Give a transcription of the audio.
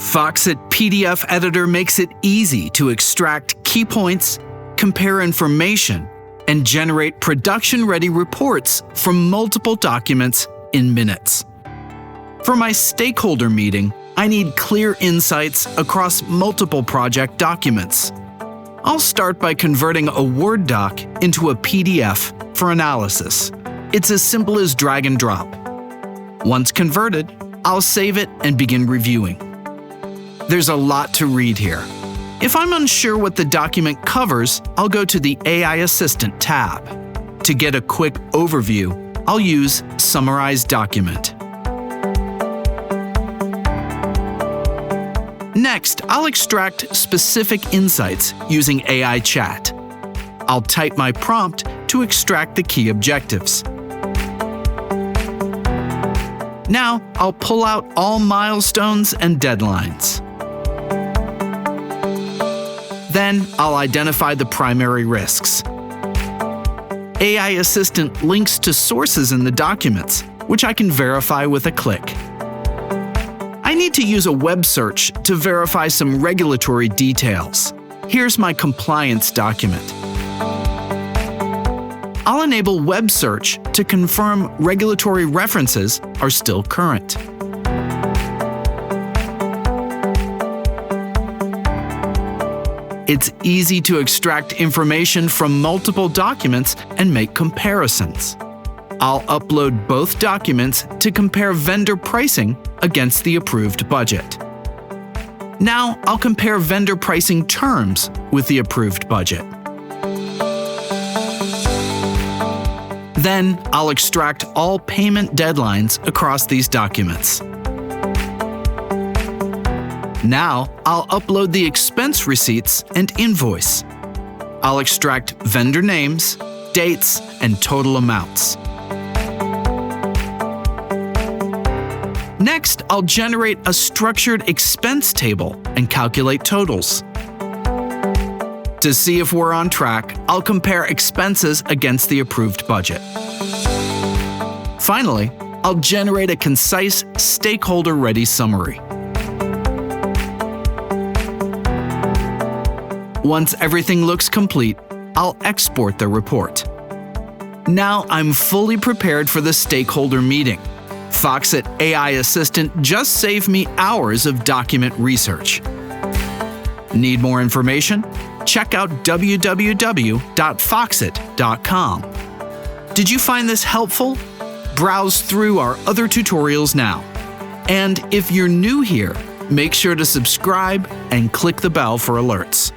Foxit PDF Editor makes it easy to extract key points, compare information, and generate production-ready reports from multiple documents in minutes. For my stakeholder meeting, I need clear insights across multiple project documents. I'll start by converting a Word doc into a PDF for analysis. It's as simple as drag and drop. Once converted, I'll save it and begin reviewing. There's a lot to read here. If I'm unsure what the document covers, I'll go to the AI Assistant tab. To get a quick overview, I'll use Summarize Document. Next, I'll extract specific insights using AI Chat. I'll type my prompt to extract the key objectives. Now, I'll pull out all milestones and deadlines. Then, I'll identify the primary risks. AI Assistant links to sources in the documents, which I can verify with a click. I need to use a web search to verify some regulatory details. Here's my compliance document. I'll enable web search to confirm regulatory references are still current. It's easy to extract information from multiple documents and make comparisons. I'll upload both documents to compare vendor pricing against the approved budget. Now, I'll compare vendor pricing terms with the approved budget. Then, I'll extract all payment deadlines across these documents. Now, I'll upload the expense receipts and invoice. I'll extract vendor names, dates, and total amounts. Next, I'll generate a structured expense table and calculate totals. To see if we're on track, I'll compare expenses against the approved budget. Finally, I'll generate a concise, stakeholder-ready summary. Once everything looks complete, I'll export the report. Now I'm fully prepared for the stakeholder meeting. Foxit AI Assistant just saved me hours of document research. Need more information? Check out www.foxit.com. Did you find this helpful? Browse through our other tutorials now. And if you're new here, make sure to subscribe and click the bell for alerts.